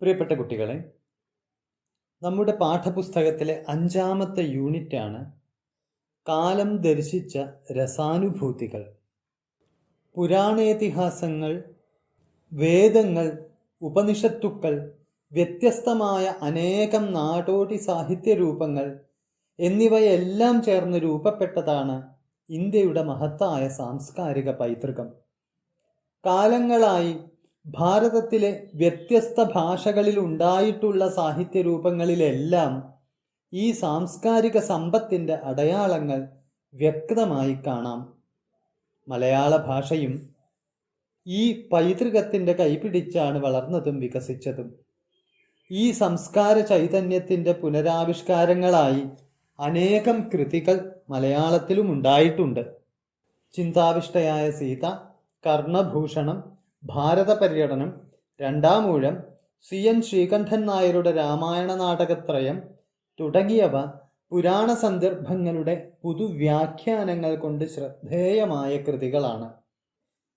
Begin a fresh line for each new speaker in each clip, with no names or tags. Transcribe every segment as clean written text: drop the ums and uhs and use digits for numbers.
പ്രിയപ്പെട്ട കുട്ടികളെ, നമ്മുടെ പാഠപുസ്തകത്തിലെ 5-ാമത്തെ യൂണിറ്റാണ് കാലം ദർശിച്ച രസാനുഭൂതികൾ. പുരാണേതിഹാസങ്ങൾ, വേദങ്ങൾ, ഉപനിഷത്തുക്കൾ, വ്യത്യസ്തമായ അനേകം നാടോടി സാഹിത്യരൂപങ്ങൾ എന്നിവയെല്ലാം ചേർന്ന് രൂപപ്പെട്ടതാണ് ഇന്ത്യയുടെ മഹത്തായ സാംസ്കാരിക പൈതൃകം. കാലങ്ങളായി ഭാരതത്തിലെ വ്യത്യസ്ത ഭാഷകളിൽ ഉണ്ടായിട്ടുള്ള സാഹിത്യരൂപങ്ങളിലെല്ലാം ഈ സാംസ്കാരിക സമ്പത്തിൻ്റെ അടയാളങ്ങൾ വ്യക്തമായി കാണാം. മലയാള ഭാഷയും ഈ പൈതൃകത്തിൻ്റെ കൈപിടിച്ചാണ് വളർന്നതും വികസിച്ചതും. ഈ സംസ്കാര ചൈതന്യത്തിൻ്റെ പുനരാവിഷ്കാരങ്ങളായി അനേകം കൃതികൾ മലയാളത്തിലും ഉണ്ടായിട്ടുണ്ട്. ചിന്താവിഷ്ടയായ സീത, കർണഭൂഷണം, ഭാരത പര്യടനം, രണ്ടാമൂഴം, CN ശ്രീകണ്ഠൻ നായരുടെ രാമായണ നാടകത്രയം തുടങ്ങിയവ പുരാണ സന്ദർഭങ്ങളുടെ പുതുവ്യാഖ്യാനങ്ങൾ കൊണ്ട് ശ്രദ്ധേയമായ കൃതികളാണ്.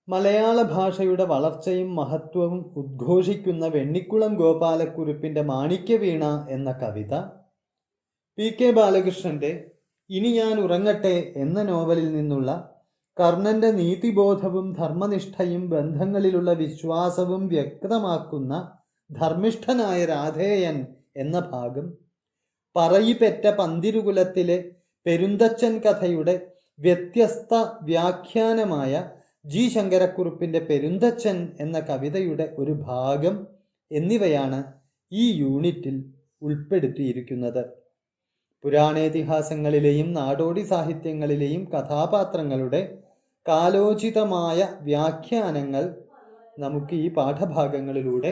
മലയാള ഭാഷയുടെ വളർച്ചയും മഹത്വവും ഉദ്ഘോഷിക്കുന്ന വെണ്ണിക്കുളം ഗോപാലക്കുറുപ്പിൻ്റെ മാണിക്യവീണ എന്ന കവിത, PK ബാലകൃഷ്ണന്റെ ഇനി ഞാൻ ഉറങ്ങട്ടെ എന്ന നോവലിൽ നിന്നുള്ള കർണന്റെ നീതിബോധവും ധർമ്മനിഷ്ഠയും ബന്ധങ്ങളിലുള്ള വിശ്വാസവും വ്യക്തമാക്കുന്ന ധർമ്മിഷ്ഠനായ രാധേയൻ എന്ന ഭാഗം, പറയിപ്പെറ്റ പന്തിരുകുലത്തിലെ പെരുന്തച്ചൻ കഥയുടെ വ്യത്യസ്ത വ്യാഖ്യാനമായ G ശങ്കരക്കുറുപ്പിൻ്റെ പെരുന്തച്ചൻ എന്ന കവിതയുടെ ഒരു ഭാഗം എന്നിവയാണ് ഈ യൂണിറ്റിൽ ഉൾപ്പെടുത്തിയിരിക്കുന്നത്. പുരാണേതിഹാസങ്ങളിലെയും നാടോടി സാഹിത്യങ്ങളിലെയും കഥാപാത്രങ്ങളുടെ കാലോചിതമായ വ്യാഖ്യാനങ്ങൾ നമുക്ക് ഈ പാഠഭാഗങ്ങളിലൂടെ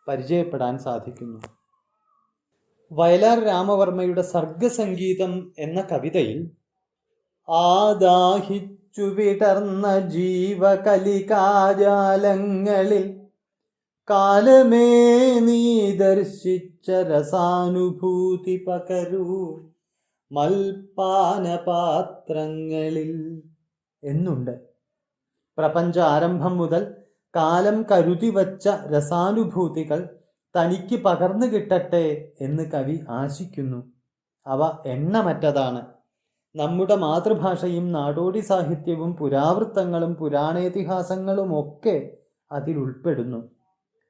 പരിചയപ്പെടാൻ സാധിക്കുന്നു. വയലാർ രാമവർമ്മയുടെ സർഗസംഗീതം എന്ന കവിതയിൽ ആദാഹിച്ചു വിടർന്ന ജീവകലികാജാലങ്ങളിൽ കാലമേ നീ ദർശിച്ച രസാനുഭൂതി പകരൂ മൽപാനപാത്രങ്ങളിൽ എന്നുണ്ട്. പ്രപഞ്ച ആരംഭം മുതൽ കാലം കരുതി വച്ച രസാനുഭൂതികൾ തനിക്ക് പകർന്നു കിട്ടട്ടെ എന്ന് കവി ആശിക്കുന്നു. അവ എണ്ണമറ്റതാണ്. നമ്മുടെ മാതൃഭാഷയും നാടോടി സാഹിത്യവും പുരാവൃത്തങ്ങളും പുരാണേതിഹാസങ്ങളുമൊക്കെ അതിലുൾപ്പെടുന്നു.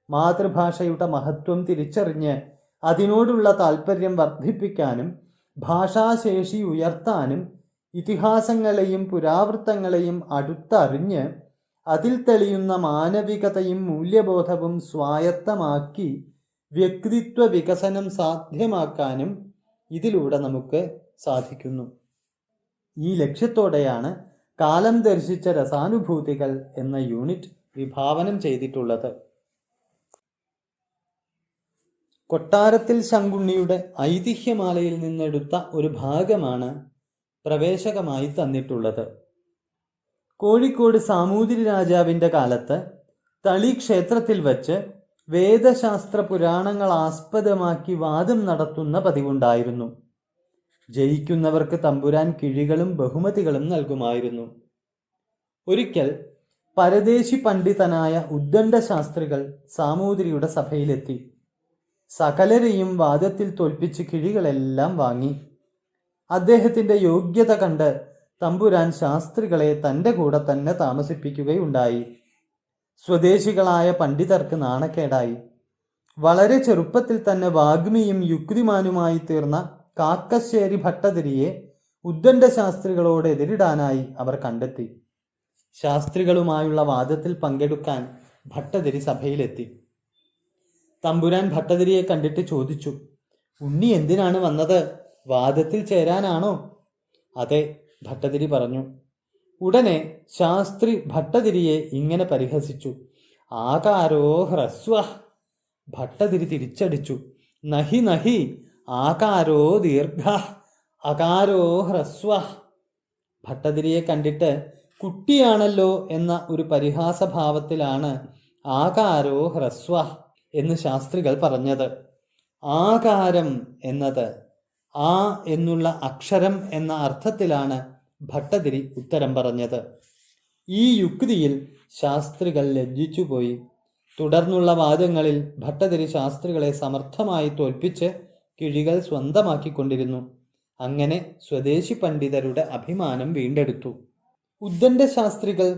മാതൃഭാഷയുടെ മഹത്വം തിരിച്ചറിഞ്ഞ് അതിനോടുള്ള താല്പര്യം വർദ്ധിപ്പിക്കാനും ഭാഷാശേഷി ഉയർത്താനും ഇതിഹാസങ്ങളെയും പുരാവൃത്തങ്ങളെയും അടുത്തറിഞ്ഞ് അതിൽ തെളിയുന്ന മാനവികതയും മൂല്യബോധവും സ്വായത്തമാക്കി വ്യക്തിത്വ വികസനം സാധ്യമാക്കാനും ഇതിലൂടെ നമുക്ക് സാധിക്കുന്നു. ഈ ലക്ഷ്യത്തോടെയാണ് കാലം ദർശിച്ച രസാനുഭൂതികൾ എന്ന യൂണിറ്റ് വിഭാവനം ചെയ്തിട്ടുള്ളത്. കൊട്ടാരത്തിൽ ശങ്കുണ്ണിയുടെ ഐതിഹ്യമാലയിൽ നിന്നെടുത്ത ഒരു ഭാഗമാണ് പ്രവേശകമായി തന്നിട്ടുള്ളത്. കോഴിക്കോട് സാമൂതിരി രാജാവിൻ്റെ കാലത്ത് തളി ക്ഷേത്രത്തിൽ വച്ച് വേദശാസ്ത്ര പുരാണങ്ങൾ ആസ്പദമാക്കി വാദം നടത്തുന്ന പതിവുണ്ടായിരുന്നു. ജയിക്കുന്നവർക്ക് തമ്പുരാൻ കിഴികളും ബഹുമതികളും നൽകുമായിരുന്നു. ഒരിക്കൽ പരദേശി പണ്ഡിതനായ ഉദ്ദണ്ഡ ശാസ്ത്രികൾ സാമൂതിരിയുടെ സഭയിലെത്തി. സകലരെയും വാദത്തിൽ തോൽപ്പിച്ച് കിഴികളെല്ലാം വാങ്ങി. അദ്ദേഹത്തിൻ്റെ യോഗ്യത കണ്ട് തമ്പുരാൻ ശാസ്ത്രികളെ തൻ്റെ കൂടെ തന്നെ താമസിപ്പിക്കുകയുണ്ടായി. സ്വദേശികളായ പണ്ഡിതർക്ക് നാണക്കേടായി. വളരെ ചെറുപ്പത്തിൽ തന്നെ വാഗ്മിയും യുക്തിമാനുമായി തീർന്ന കാക്കശ്ശേരി ഭട്ടതിരിയെ ഉദ്ദണ്ഡ ശാസ്ത്രികളോട് എതിരിടാനായി അവർ കണ്ടെത്തി. ശാസ്ത്രികളുമായുള്ള വാദത്തിൽ പങ്കെടുക്കാൻ ഭട്ടതിരി സഭയിലെത്തി. തമ്പുരാൻ ഭട്ടതിരിയെ കണ്ടിട്ട് ചോദിച്ചു, ഉണ്ണി എന്തിനാണ് വന്നത്? വാദത്തിൽ ചേരാനാണോ? അതെ, ഭട്ടതിരി പറഞ്ഞു. ഉടനെ ശാസ്ത്രി ഭട്ടതിരിയെ ഇങ്ങനെ പരിഹസിച്ചു, ആകാരോ ഹ്രസ്വ. ഭട്ടതിരി തിരിച്ചടിച്ചു, നഹി നഹി ആകാരോ ദീർഘ അകാരോ ഹ്രസ്വ. ഭട്ടതിരിയെ കണ്ടിട്ട് കുട്ടിയാണല്ലോ എന്ന ഒരു പരിഹാസഭാവത്തിലാണ് ആകാരോ ഹ്രസ്വ എന്ന് ശാസ്ത്രികൾ പറഞ്ഞത്. ആകാരം എന്നത് ആ എന്നുള്ള അക്ഷരം എന്ന അർത്ഥത്തിലാണ് ഭട്ടതിരി ഉത്തരം പറഞ്ഞത്. ഈ യുക്തിയിൽ ശാസ്ത്രികൾ ലജ്ജിച്ചുപോയി. തുടർന്നുള്ള വാദങ്ങളിൽ ഭട്ടതിരി ശാസ്ത്രികളെ സമർത്ഥമായി തോൽപ്പിച്ച് കിഴികൾ സ്വന്തമാക്കിക്കൊണ്ടിരുന്നു. അങ്ങനെ സ്വദേശി പണ്ഡിതരുടെ അഭിമാനം വീണ്ടെടുത്തു. ഉദ്ദണ്ഡ ശാസ്ത്രികൾ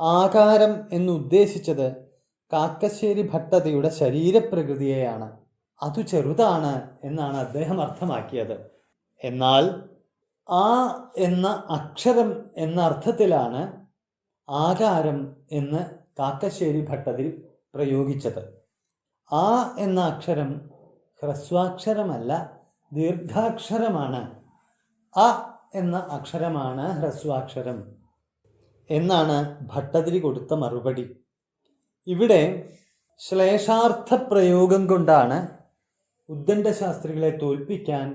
ആകാരം എന്നുദ്ദേശിച്ചത് കാക്കശ്ശേരി ഭട്ടതിയുടെ ശരീരപ്രകൃതിയെയാണ്. അതു ചെറുതാണ് എന്നാണ് അദ്ദേഹം അർത്ഥമാക്കിയത്. എന്നാൽ ആ എന്ന അക്ഷരം എന്ന അർത്ഥത്തിലാണ് ആകാരം എന്ന് കാക്കശ്ശേരി ഭട്ടതിരി പ്രയോഗിച്ചത്. ആ എന്ന അക്ഷരം ഹ്രസ്വാക്ഷരമല്ല, ദീർഘാക്ഷരമാണ്. അ എന്ന അക്ഷരമാണ് ഹ്രസ്വാക്ഷരം എന്നാണ് ഭട്ടതിരി കൊടുത്ത മറുപടി. ഇവിടെ ശ്ലേഷാർത്ഥ പ്രയോഗം കൊണ്ടാണ് ഉദ്ദണ്ഡ ശാസ്ത്രികളെ തോൽപ്പിക്കാൻ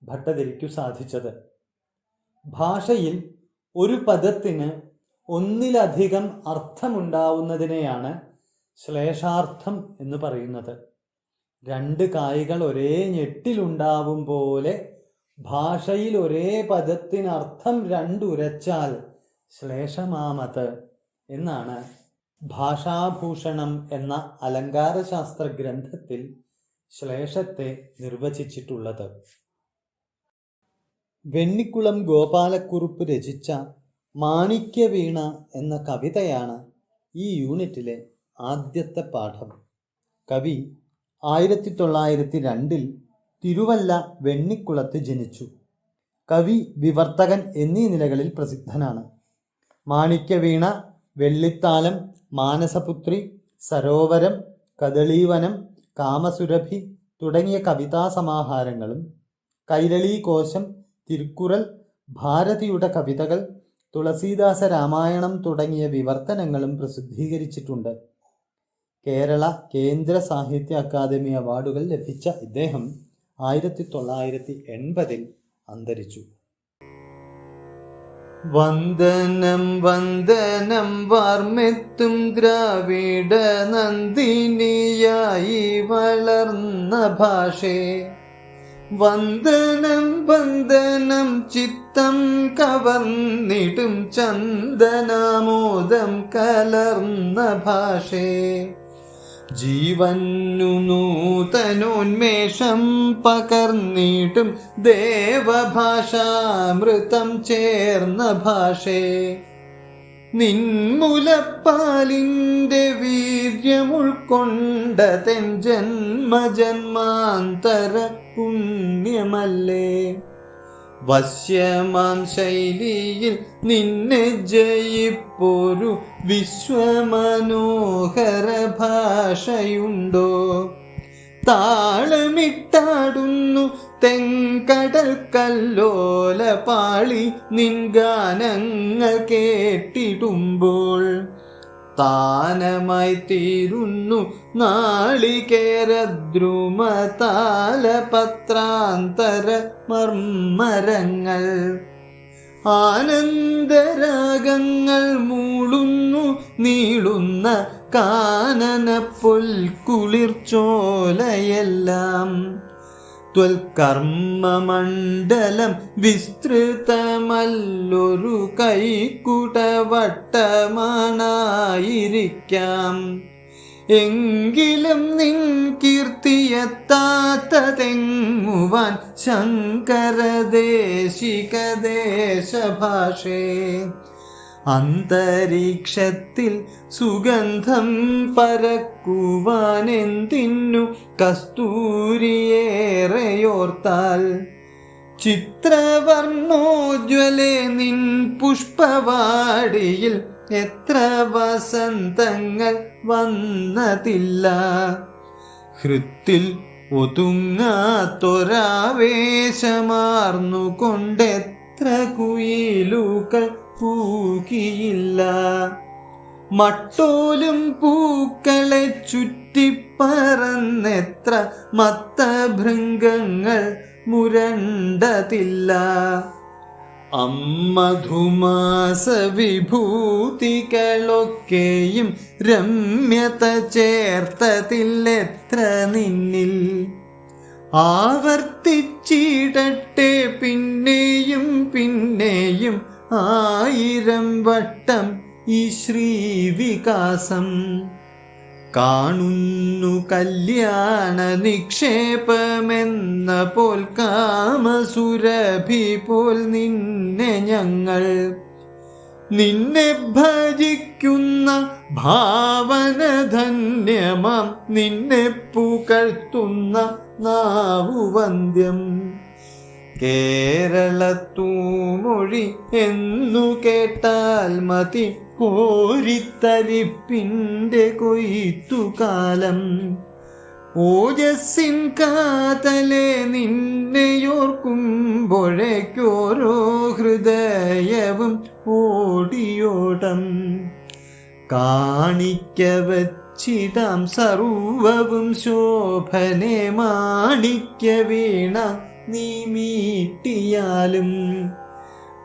ഭട്ടതിരിക്കു സാധിച്ചത്. ഭാഷയിൽ ഒരു പദത്തിന് ഒന്നിലധികം അർത്ഥമുണ്ടാവുന്നതിനെയാണ് ശ്ലേഷാർത്ഥം എന്ന് പറയുന്നത്. രണ്ട് കായ്കൾ ഒരേ ഞെട്ടിലുണ്ടാവും പോലെ ഭാഷയിൽ ഒരേ പദത്തിനർത്ഥം രണ്ടുരച്ചാൽ ശ്ലേഷമാമത് എന്നാണ് ഭാഷാഭൂഷണം എന്ന അലങ്കാരശാസ്ത്ര ഗ്രന്ഥത്തിൽ ശ്ലേഷത്തെ നിർവചിച്ചിട്ടുള്ളത്. വെണ്ണിക്കുളം ഗോപാലക്കുറുപ്പ് രചിച്ച മാണിക്യവീണ എന്ന കവിതയാണ് ഈ യൂണിറ്റിലെ ആദ്യത്തെ പാഠം. കവി 1902 തിരുവല്ല വെണ്ണിക്കുളത്ത് ജനിച്ചു. കവി, വിവർത്തകൻ എന്നീ നിലകളിൽ പ്രസിദ്ധനാണ്. മാണിക്യവീണ, വെള്ളിത്താലം, മാനസപുത്രി, സരോവരം, കദളീവനം, കാമസുരഭി തുടങ്ങിയ കവിതാ സമാഹാരങ്ങളും കൈരളീകോശം, തിരുക്കുറൽ, ഭാരതിയുടെ കവിതകൾ, തുളസീദാസ രാമായണം തുടങ്ങിയ വിവർത്തനങ്ങളും പ്രസിദ്ധീകരിച്ചിട്ടുണ്ട്. കേരള കേന്ദ്ര സാഹിത്യ അക്കാദമി അവാർഡുകൾ ലഭിച്ച ഇദ്ദേഹം 1980 അന്തരിച്ചു. വന്ദനം വന്ദനം വാർമെത്തും ദ്രാവിഡ നന്ദിനിയായി വളർന്ന ഭാഷേ, വന്ദനം വന്ദനം ചിത്തം കവർന്നിടും ചന്ദനാമോദം കലർന്ന ഭാഷേ, ജീവന്നു നൂതനോന്മേഷം പകർന്നിടും ദേവഭാഷാമൃതം ചേർന്ന ഭാഷേ, നിൻമുലപ്പാലിൻ്റെ വീര്യമുൾക്കൊണ്ട തെൻ ജന്മജന്മാന്തര പുണ്യമല്ലേ, വശ്യമാം ശൈലിയിൽ നിന്നെ ജയിപ്പൊരു വിശ്വമനോഹര ഭാഷയുണ്ടോ, താളമിട്ടാടുന്നു തെങ്കടൽ കല്ലോല പാളി നിൻഗാനങ്ങൾ കേട്ടിടുമ്പോൾ, താനമായി തീരുന്നു നാളികേരദ്രുമ താലപത്രാന്തര മർമ്മരങ്ങൾ, ആനന്ദരാഗങ്ങൾ മൂളുന്നു നീളുന്ന കാനന പുൽക്കുളിർച്ചോലയെല്ലാം, ത്വൽക്കർമ്മമണ്ഡലം വിസ്തൃതമല്ലൊരു കൈക്കുടവട്ടമാണായിരിക്കാം, എങ്കിലും നിൻ കീർത്തിയെത്താത്തതെങ്ങുവാൻ ശങ്കരദേശികദേശഭാഷേ, അന്തരീക്ഷത്തിൽ സുഗന്ധം പരക്കുവാനെന്തിന്നു കസ്തൂരിയേറെയോർത്താൽ, ചിത്രവർണ്ണോജ്വലേ നിൻ പുഷ്പവാടിയിൽ എത്ര വസന്തങ്ങൾ വന്നതില്ല, ഹൃത്തിൽ ഒതുങ്ങാത്തൊരാവേശമാർന്നുകൊണ്ടെത്ര കുയിലുകൾ പൂക്കിയില്ല, മട്ടോലും പൂക്കളെ ചുറ്റിപ്പറന്നെത്ര മത്തഭൃംഗങ്ങൾ മുരണ്ടതില്ല, അമ്മധുമാസ വിഭൂതികളൊക്കെയും രമ്യത ചേർത്തതില്ലെത്ര നിന്നിൽ, ആവർത്തിച്ചിടട്ടെ പിന്നെയും പിന്നെയും 1000 വട്ടം ഈ ശ്രീവികാസം, കാണുന്നു കല്യാണ നിക്ഷേപമെന്ന പോൽ കാമസുരഭി പോൽ നിന്നെ ഞങ്ങൾ, നിന്നെ ഭജിക്കുന്ന ഭാവന ധന്യമാം നിന്നെ പുകഴ്ത്തുന്ന നാവുവന്ദ്യം. കേരളത്തൂമൊഴി എന്നു കേട്ടാൽ മതി കോരിത്തരിപ്പിൻ്റെ കൊയ്ത്തുകാലം. ഓജസ്സിൻ കാതലെ നിന്നെയോർക്കുമ്പോഴേക്കോരോ ഹൃദയവും ഓടിയോടം. കാണിക്ക വച്ചിടാം സർവവും ശോഭനെ മാണിക്യ വീണ നീ മീട്ടിയാലും.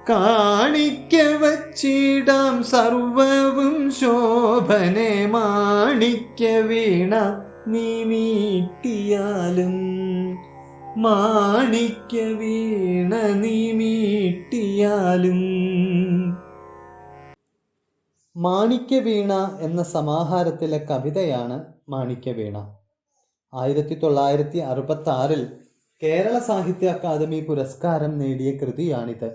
കാണിക്ക വച്ചിടാം സർവവും ശോഭനെ മാണിക്യ വീണ നീ മീട്ടിയാലും. മാണിക്യ വീണ നീ മീട്ടിയാലും. മാണിക്യവീണ എന്ന സമാഹാരത്തിലെ കവിതയാണ് മാണിക്യവീണ. 1966 കേരള സാഹിത്യ അക്കാദമി പുരസ്കാരം നേടിയ കൃതിയാണിത്.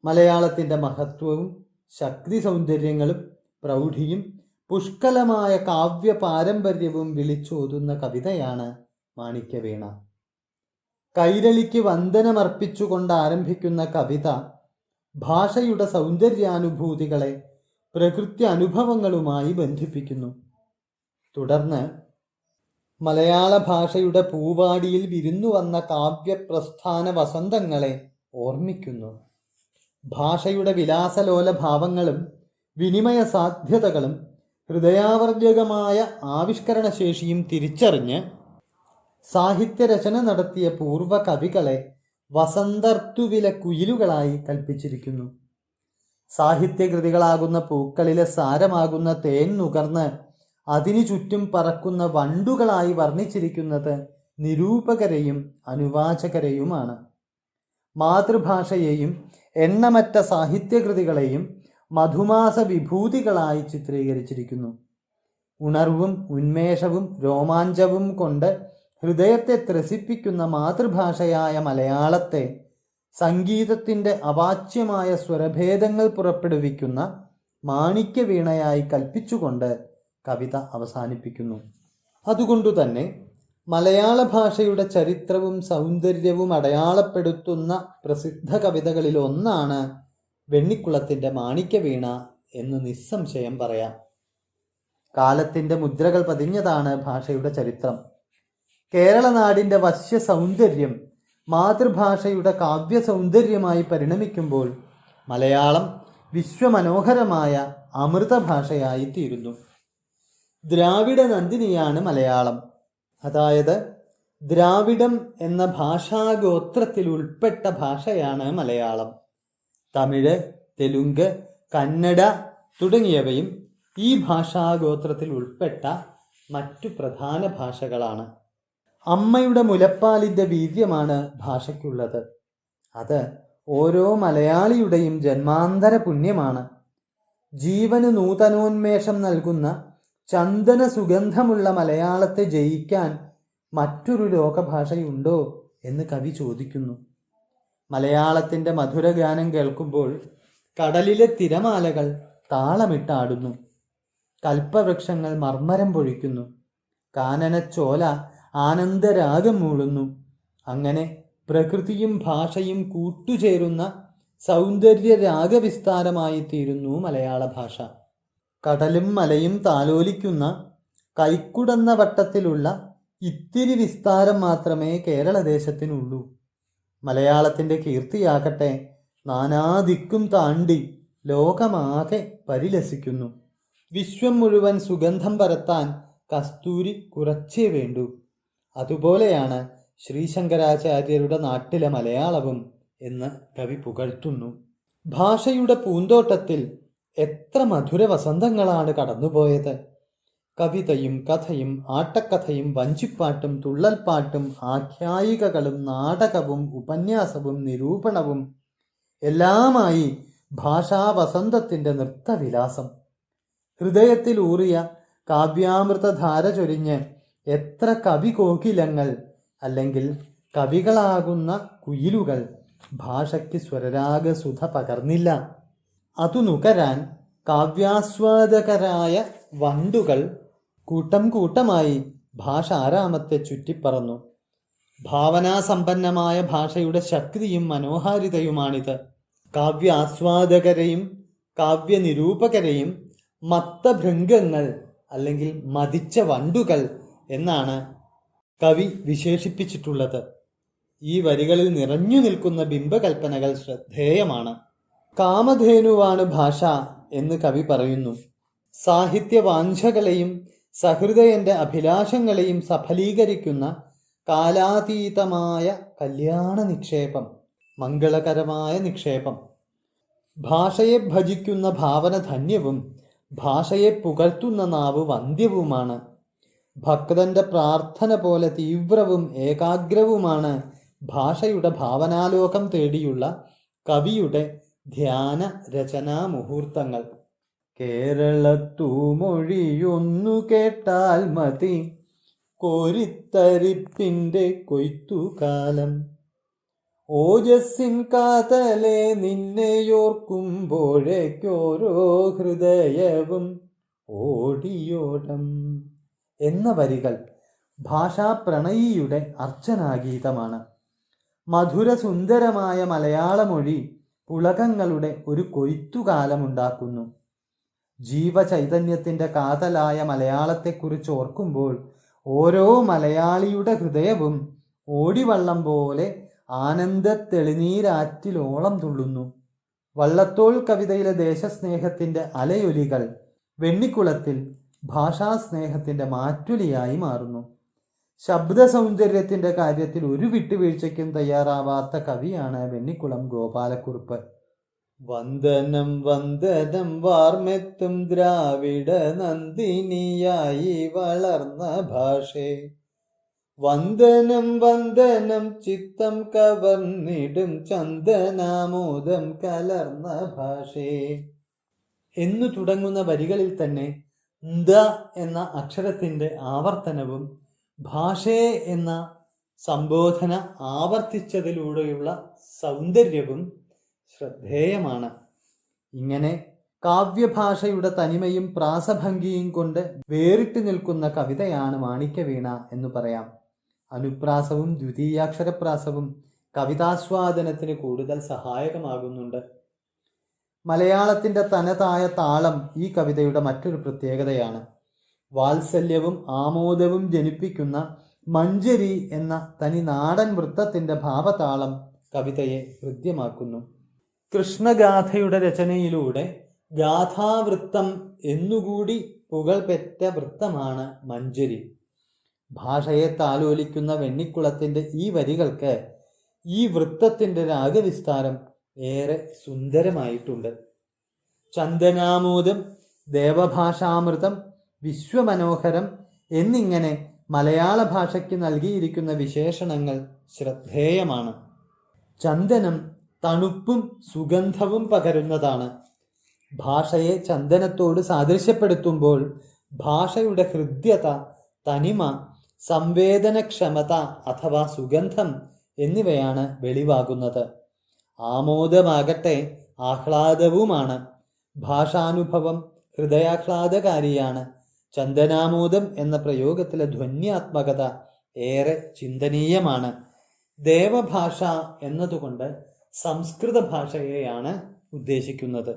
മലയാളത്തിൻ്റെ മഹത്വവും ശക്തി സൗന്ദര്യങ്ങളും പ്രൗഢിയും പുഷ്കലമായ കാവ്യ പാരമ്പര്യവും വിളിച്ചോതുന്ന കവിതയാണ് മാണിക്യവീണ. കൈരളിക്ക് വന്ദനമർപ്പിച്ചുകൊണ്ട് ആരംഭിക്കുന്ന കവിത ഭാഷയുടെ സൗന്ദര്യാനുഭൂതികളെ പ്രകൃതി അനുഭവങ്ങളുമായി ബന്ധിപ്പിക്കുന്നു. തുടർന്ന് മലയാള ഭാഷയുടെ പൂവാടിയിൽ വിരുന്നു വന്ന കാവ്യപ്രസ്ഥാന വസന്തങ്ങളെ ഓർമ്മിക്കുന്നു. ഭാഷയുടെ വിലാസലോല ഭാവങ്ങളും വിനിമയ സാധ്യതകളും ഹൃദയാവർജകമായ ആവിഷ്കരണശേഷിയും തിരിച്ചറിഞ്ഞ് സാഹിത്യരചന നടത്തിയ പൂർവ്വ കവികളെ വസന്തർത്തുവിലെ കുയിലുകളായി കൽപ്പിച്ചിരിക്കുന്നു. സാഹിത്യകൃതികളാകുന്ന പൂക്കളിലെ സാരമാകുന്ന തേൻ നുകർന്ന് അതിനു ചുറ്റും പറക്കുന്ന വണ്ടുകളായി വർണ്ണിച്ചിരിക്കുന്നത് നിരൂപകരെയും അനുവാചകരെയുമാണ്. മാതൃഭാഷയെയും എണ്ണമറ്റ സാഹിത്യകൃതികളെയും മധുമാസ വിഭൂതികളായി ചിത്രീകരിച്ചിരിക്കുന്നു. ഉണർവും ഉന്മേഷവും രോമാഞ്ചവും കൊണ്ട് ഹൃദയത്തെ ത്രസിപ്പിക്കുന്ന മാതൃഭാഷയായ മലയാളത്തെ സംഗീതത്തിൻ്റെ അവാച്യമായ സ്വരഭേദങ്ങൾ പുറപ്പെടുവിക്കുന്ന മാണിക്യവീണയായി കൽപ്പിച്ചുകൊണ്ട് കവിത അവസാനിപ്പിക്കുന്നു. അതുകൊണ്ടുതന്നെ മലയാള ഭാഷയുടെ ചരിത്രവും സൗന്ദര്യവും അടയാളപ്പെടുത്തുന്ന പ്രസിദ്ധ കവിതകളിൽ ഒന്നാണ് വെണ്ണിക്കുളത്തിൻ്റെ മാണിക്യവീണ എന്ന് നിസ്സംശയം പറയാം. കാലത്തിൻ്റെ മുദ്രകൾ പതിഞ്ഞതാണ് ഭാഷയുടെ ചരിത്രം. കേരള നാടിൻ്റെ വശ്യ സൗന്ദര്യം മാതൃഭാഷയുടെ കാവ്യ സൗന്ദര്യമായി പരിണമിക്കുമ്പോൾ മലയാളം വിശ്വമനോഹരമായ അമൃതഭാഷയായി തീരുന്നു. ദ്രാവിഡ നന്ദിനിയാണ് മലയാളം. അതായത് ദ്രാവിഡം എന്ന ഭാഷാഗോത്രത്തിൽ ഉൾപ്പെട്ട ഭാഷയാണ് മലയാളം. തമിഴ്, തെലുങ്ക്, കന്നഡ തുടങ്ങിയവയും ഈ ഭാഷാഗോത്രത്തിൽ ഉൾപ്പെട്ട മറ്റു പ്രധാന ഭാഷകളാണ്. അമ്മയുടെ മുലപ്പാലിൻ്റെ വീര്യമാണ് ഭാഷയ്ക്കുള്ളത്. അത് ഓരോ മലയാളിയുടെയും ജന്മാന്തര പുണ്യമാണ്. ജീവന് നൂതനോന്മേഷം നൽകുന്ന ചന്ദന സുഗന്ധമുള്ള മലയാളത്തെ ജയിക്കാൻ മറ്റൊരു ലോകഭാഷയുണ്ടോ എന്ന് കവി ചോദിക്കുന്നു. മലയാളത്തിൻ്റെ മധുരഗാനം കേൾക്കുമ്പോൾ കടലിലെ തിരമാലകൾ താളമിട്ടാടുന്നു. കൽപ്പവൃക്ഷങ്ങൾ മർമ്മരം പൊഴിക്കുന്നു. കാനനച്ചോല ആനന്ദരാഗം മൂളുന്നു. അങ്ങനെ പ്രകൃതിയും ഭാഷയും കൂട്ടുചേരുന്ന സൗന്ദര്യ രാഗവിസ്താരമായി തീരുന്നു മലയാള ഭാഷ. കടലും മലയും താലോലിക്കുന്ന കൈക്കുടന്ന വട്ടത്തിലുള്ള ഇത്തിരി വിസ്താരം മാത്രമേ കേരളദേശത്തിനുള്ളൂ. മലയാളത്തിൻ്റെ കീർത്തിയാകട്ടെ നാനാദിക്കും താണ്ടി ലോകമാകെ പരിലസിക്കുന്നു. വിശ്വം മുഴുവൻ സുഗന്ധം പരത്താൻ കസ്തൂരി കുറച്ചേ വേണ്ടൂ. അതുപോലെയാണ് ശ്രീശങ്കരാചാര്യരുടെ നാട്ടിലെ മലയാളവും എന്ന് കവി പുകഴ്ത്തുന്നു. ഭാഷയുടെ പൂന്തോട്ടത്തിൽ എത്ര മധുര വസന്തങ്ങളാണ് കടന്നുപോയത്. കവിതയും കഥയും ആട്ടക്കഥയും വഞ്ചിപ്പാട്ടും തുള്ളൽപ്പാട്ടും ആഖ്യായികകളും നാടകവും ഉപന്യാസവും നിരൂപണവും എല്ലാമായി ഭാഷാവസന്തത്തിൻ്റെ നൃത്തവിലാസം. ഹൃദയത്തിൽ ഊറിയ കാവ്യാമൃതധാര ചൊരിഞ്ഞ് എത്ര കവി കോകിലങ്ങൾ അല്ലെങ്കിൽ കവികളാകുന്ന കുയിലുകൾ ഭാഷയ്ക്ക് സ്വരരാഗസുധ പകർന്നില്ല. അതു നുകരാൻ കാവ്യാസ്വാദകരായ വണ്ടുകൾ കൂട്ടം കൂട്ടമായി ഭാഷ ആരാമത്തെ ചുറ്റിപ്പറന്നു. ഭാവനാസമ്പന്നമായ ഭാഷയുടെ ശക്തിയും മനോഹാരിതയുമാണിത്. കാവ്യാസ്വാദകരെയും കാവ്യനിരൂപകരെയും മത്തഭൃംഗങ്ങൾ അല്ലെങ്കിൽ മതിച്ച വണ്ടുകൾ എന്നാണ് കവി വിശേഷിപ്പിച്ചിട്ടുള്ളത്. ഈ വരികളിൽ നിറഞ്ഞു നിൽക്കുന്ന ബിംബകൽപ്പനകൾ ശ്രദ്ധേയമാണ്. കാമധേനുവാണ് ഭാഷ എന്ന് കവി പറയുന്നു. സാഹിത്യവാഞ്ഛകളെയും സഹൃദയന്റെ അഭിലാഷങ്ങളെയും സഫലീകരിക്കുന്ന കാലാതീതമായ കല്യാണ നിക്ഷേപം, മംഗളകരമായ നിക്ഷേപം. ഭാഷയെ ഭജിക്കുന്ന ഭാവന ധന്യവും ഭാഷയെ പുകഴ്ത്തുന്ന നാവ് വന്ധ്യവുമാണ്. ഭക്തന്റെ പ്രാർത്ഥന പോലെ തീവ്രവും ഏകാഗ്രവുമാണ് ഭാഷയുടെ ഭാവനാലോകം തേടിയുള്ള കവിയുടെ ധ്യാന രചനാ മുഹൂർത്തങ്ങൾ. കേരളത്തു മൊഴിയൊന്നു കേട്ടാൽ മതി, കോരിത്തരിപ്പിൻ്റെ കൊയ്ത്തുകാലം. ഓജസ്സിൻ കാതലെ നിന്നെയോർക്കുമ്പോഴേക്കോരോ ഹൃദയവും ഓടിയോടം എന്ന വരികൾ ഭാഷാപ്രണയിയുടെ അർച്ചനാഗീതമാണ്. മധുരസുന്ദരമായ മലയാളമൊഴി പുളകങ്ങളുടെ ഒരു കൊയ്ത്തുകാലമുണ്ടാക്കുന്നു. ജീവചൈതന്യത്തിൻ്റെ കാതലായ മലയാളത്തെക്കുറിച്ച് ഓർക്കുമ്പോൾ ഓരോ മലയാളിയുടെ ഹൃദയവും ഓടിവള്ളം പോലെ ആനന്ദത്തെളിനീരാറ്റിലോളം തുള്ളുന്നു. വള്ളത്തോൾ കവിതയിലെ ദേശസ്നേഹത്തിൻ്റെ അലയൊലികൾ വെണ്ണിക്കുളത്തിൽ ഭാഷാസ്നേഹത്തിൻ്റെ മാറ്റുലിയായി മാറുന്നു. ശബ്ദസൗന്ദര്യത്തിൻ്റെ കാര്യത്തിൽ ഒരു വിട്ടുവീഴ്ചയ്ക്കും തയ്യാറാവാത്ത കവിയാണ് വെണ്ണിക്കുളം ഗോപാലക്കുറുപ്പ്. വന്ദനം വന്ദനം വാർമെത്തും ദ്രാവിഡ നന്ദിനിയായി വളർന്ന ഭാഷേ, വന്ദനം വന്ദനം ചിത്തം കവർന്നിടും ചന്ദനാമോദം കലർന്ന ഭാഷേ എന്നു തുടങ്ങുന്ന വരികളിൽ തന്നെ ന്ത എന്ന അക്ഷരത്തിൻ്റെ ആവർത്തനവും ഭാഷേ എന്ന സംബോധന ആവർത്തിച്ചതിലൂടെയുള്ള സൗന്ദര്യവും ശ്രദ്ധേയമാണ്. ഇങ്ങനെ കാവ്യഭാഷയുടെ തനിമയും പ്രാസഭംഗിയും കൊണ്ട് വേറിട്ട് നിൽക്കുന്ന കവിതയാണ് മാണിക്യവീണ എന്ന് പറയാം. അനുപ്രാസവും ദ്വിതീയാക്ഷരപ്രാസവും കവിതാസ്വാദനത്തിന് കൂടുതൽ സഹായകമാകുന്നുണ്ട്. മലയാളത്തിൻ്റെ തനതായ താളം ഈ കവിതയുടെ മറ്റൊരു പ്രത്യേകതയാണ്. വാത്സല്യവും ആമോദവും ജനിപ്പിക്കുന്ന മഞ്ജരി എന്ന തനി നാടൻ വൃത്തത്തിൻ്റെ ഭാവതാളം കവിതയെ ഹൃദ്യമാക്കുന്നു. കൃഷ്ണഗാഥയുടെ രചനയിലൂടെ ഗാഥാവൃത്തം എന്നുകൂടി പുകൾപെറ്റ വൃത്തമാണ് മഞ്ജരി. ഭാഷയെ താലോലിക്കുന്ന വെണ്ണിക്കുളത്തിൻ്റെ ഈ വരികൾക്ക് ഈ വൃത്തത്തിൻ്റെ രാഗവിസ്താരം ഏറെ സുന്ദരമായിട്ടുണ്ട്. ചന്ദനാമോദം, ദേവഭാഷാമൃതം, വിശ്വമനോഹരം എന്നിങ്ങനെ മലയാള ഭാഷയ്ക്ക് നൽകിയിരിക്കുന്ന വിശേഷണങ്ങൾ ശ്രദ്ധേയമാണ്. ചന്ദനം തണുപ്പും സുഗന്ധവും പകരുന്നതാണ്. ഭാഷയെ ചന്ദനത്തോട് സാദൃശ്യപ്പെടുത്തുമ്പോൾ ഭാഷയുടെ ഹൃദ്യത, തനിമ, സംവേദനക്ഷമത അഥവാ സുഗന്ധം എന്നിവയാണ് വെളിവാകുന്നത്. ആമോദമാകട്ടെ ആഹ്ലാദവുമാണ്. ഭാഷാനുഭവം ഹൃദയാഹ്ലാദകാരിയാണ്. ചന്ദനാമോദം എന്ന പ്രയോഗത്തിലെ ധ്വന്യാത്മകത ഏറെ ചിന്തനീയമാണ്. ദേവഭാഷ എന്നതുകൊണ്ട് സംസ്കൃത ഭാഷയെയാണ് ഉദ്ദേശിക്കുന്നത്.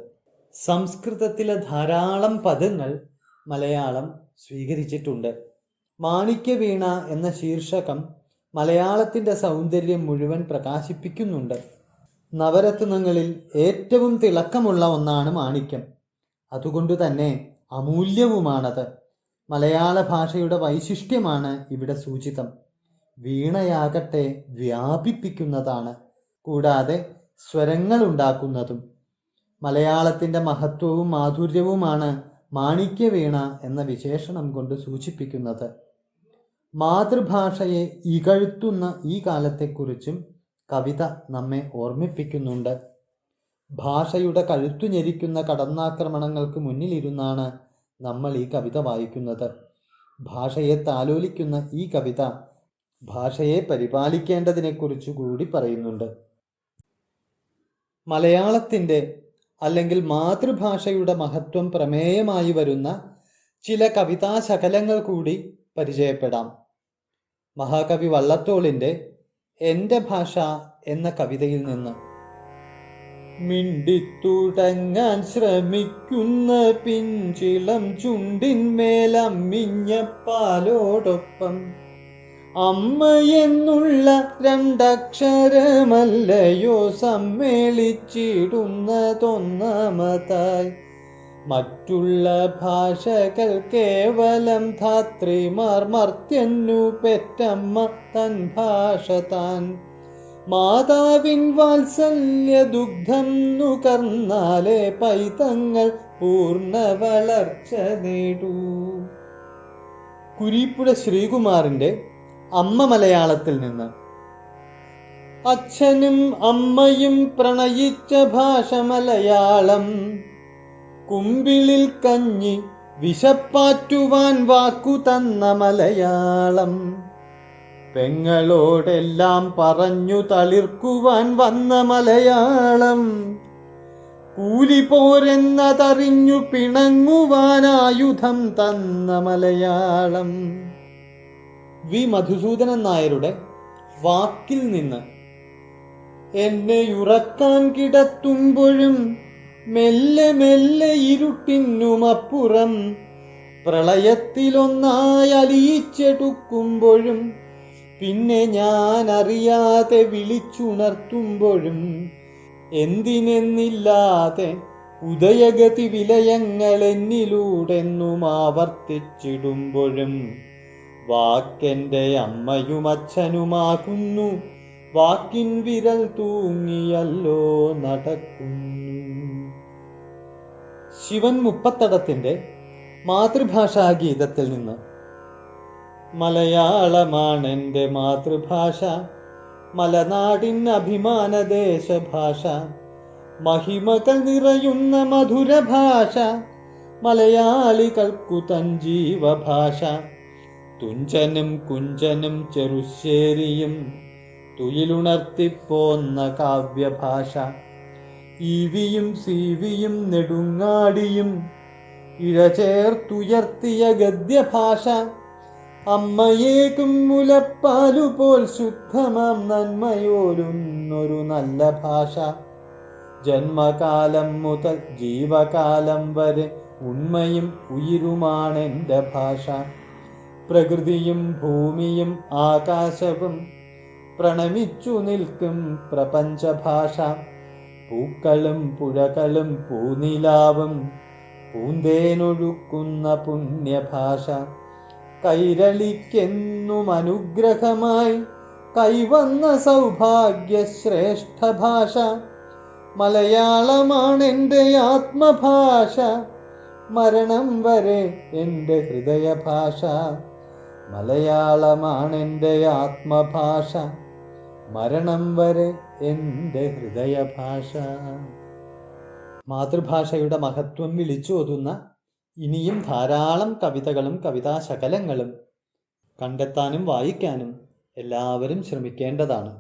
സംസ്കൃതത്തിലെ ധാരാളം പദങ്ങൾ മലയാളം സ്വീകരിച്ചിട്ടുണ്ട്. മാണിക്യവീണ എന്ന ശീർഷകം മലയാളത്തിൻ്റെ സൗന്ദര്യം മുഴുവൻ പ്രകാശിപ്പിക്കുന്നുണ്ട്. നവരത്നങ്ങളിൽ ഏറ്റവും തിളക്കമുള്ള ഒന്നാണ് മാണിക്യം. അതുകൊണ്ട് തന്നെ അമൂല്യവുമാണത്. മലയാള ഭാഷയുടെ വൈശിഷ്ട്യമാണ് ഇവിടെ സൂചിതം. വീണയാകട്ടെ വ്യാപിപ്പിക്കുന്നതാണ്, കൂടാതെ സ്വരങ്ങൾ ഉണ്ടാക്കുന്നതും. മലയാളത്തിൻ്റെ മഹത്വവും മാധുര്യവുമാണ് മാണിക്യവീണ എന്ന വിശേഷണം കൊണ്ട് സൂചിപ്പിക്കുന്നത്. മാതൃഭാഷയെ ഇകഴ്ത്തുന്ന ഈ കാലത്തെക്കുറിച്ചും കവിത നമ്മെ ഓർമ്മിപ്പിക്കുന്നുണ്ട്. ഭാഷയുടെ കഴുത്തു ഞെരിക്കുന്ന കടന്നാക്രമണങ്ങൾക്ക് മുന്നിലിരുന്നാണ് നമ്മൾ ഈ കവിത വായിക്കുന്നത്. ഭാഷയെ താലോലിക്കുന്ന ഈ കവിത ഭാഷയെ പരിപാലിക്കേണ്ടതിനെക്കുറിച്ച് കൂടി പറയുന്നുണ്ട്. മലയാളത്തിൻ്റെ അല്ലെങ്കിൽ മാതൃഭാഷയുടെ മഹത്വം പ്രമേയമായി വരുന്ന ചില കവിതാശകലങ്ങൾ കൂടി പരിചയപ്പെടാം. മഹാകവി വള്ളത്തോളിൻ്റെ എൻ്റെ ഭാഷ എന്ന കവിതയിൽ നിന്ന്: മിണ്ടിത്തുടങ്ങാൻ ശ്രമിക്കുന്ന പിഞ്ചിളം ചുണ്ടിന്മേലമ്മിഞ്ഞ പാലോടൊപ്പം അമ്മ എന്നുള്ള രണ്ടക്ഷരമല്ലയോ സമ്മേളിച്ചിടുന്നതൊന്നാമതായി. മറ്റുള്ള ഭാഷകൾ കേവലം ധാത്രിമാർ, മർത്യന്നു പെറ്റമ്മ തൻ ഭാഷ താൻ. മാതാവിൻ വാത്സല്യ ദുഗ്ധം നുകർന്നാലേ പൈതങ്ങൾ പൂർണ്ണ വളർച്ച നേടൂ. കുരീപ്പുഴ ശ്രീകുമാറിൻ്റെ അമ്മ മലയാളത്തിൽ നിന്ന്: അച്ഛനും അമ്മയും പ്രണയിച്ച ഭാഷ മലയാളം. കുമ്പിളിൽ കഞ്ഞി വിശപ്പാറ്റുവാൻ വാക്കു തന്ന മലയാളം. പെങ്ങളോടെല്ലാം പറഞ്ഞു തളിർക്കുവാൻ വന്ന മലയാളം. കൂലി പോരെന്നതറിഞ്ഞു പിണങ്ങുവാനായുധം തന്ന മലയാളം. വി മധുസൂദനൻ നായരുടെ വാക്കിൽ നിന്ന്: എന്നെ ഉറക്കാൻ കിടത്തുമ്പോഴും മെല്ലെ മെല്ലെ ഇരുട്ടിനുമപ്പുറം പ്രളയത്തിലൊന്നായി അലിയിച്ചെടുക്കുമ്പോഴും പിന്നെ ഞാൻ അറിയാതെ വിളിച്ചുണർത്തുമ്പോഴും എന്തിനെന്നില്ലാതെ ഉദയഗതി വിലയങ്ങൾ എന്നിലൂടെന്നും ആവർത്തിച്ചിടുമ്പോഴും വാക്കെൻ്റെ അമ്മയും അച്ഛനുമാകുന്നു, വാക്കിൻ വിരൽ തൂങ്ങിയല്ലോ നടക്കുന്നു. ശിവൻ മുപ്പത്തടത്തിൻ്റെ മാതൃഭാഷാ ഗീതത്തിൽ നിന്ന്: മലയാളമാണെൻ്റെ മാതൃഭാഷ, മലനാടിൻ അഭിമാന ദേശഭാഷ. മഹിമകൾ നിറയുന്ന മധുരഭാഷ, മലയാളികൾക്കു തൻ ജീവഭാഷ. തുഞ്ചനും കുഞ്ചനും ചെറുശ്ശേരിയും തുയിലുണർത്തിപ്പോന്ന കാവ്യഭാഷ. ഈവിയും സീവിയും നെടുങ്ങാടിയും ഇഴചേർത്തുയർത്തിയ ഗദ്യഭാഷ. അമ്മയേക്കും മുലപ്പാലുപോൽ ശുദ്ധമാം നന്മയോലുന്നൊരു നല്ല ഭാഷ. ജന്മകാലം മുതൽ ജീവകാലം വരെ ഉണ്മയും ഉயிருമാണെൻ്റെ ഭാഷ. പ്രകൃതിയും ഭൂമിയും ആകാശവും പ്രണമിച്ചു നിൽക്കും പ്രപഞ്ചഭാഷ. പൂക്കളും പുഴകളും പൂനിലാവും പൂന്തേനൊഴുക്കുന്ന പുണ്യഭാഷ. കൈരളിക്കെന്നും അനുഗ്രഹമായി കൈവന്ന സൗഭാഗ്യശ്രേഷ്ഠ ഭാഷ. മലയാളമാണെൻ്റെ ആത്മഭാഷ, മരണം വരെ എൻ്റെ ഹൃദയഭാഷ. മലയാളമാണെൻ്റെ ആത്മഭാഷ, മരണം വരെ എൻ്റെ ഹൃദയഭാഷ. മാതൃഭാഷയുടെ മഹത്വം വിളിച്ചോതുന്ന ഇനിയും ധാരാളം കവിതകളും കവിതാശകലങ്ങളും കണ്ടെത്താനും വായിക്കാനും എല്ലാവരും ശ്രമിക്കേണ്ടതാണ്.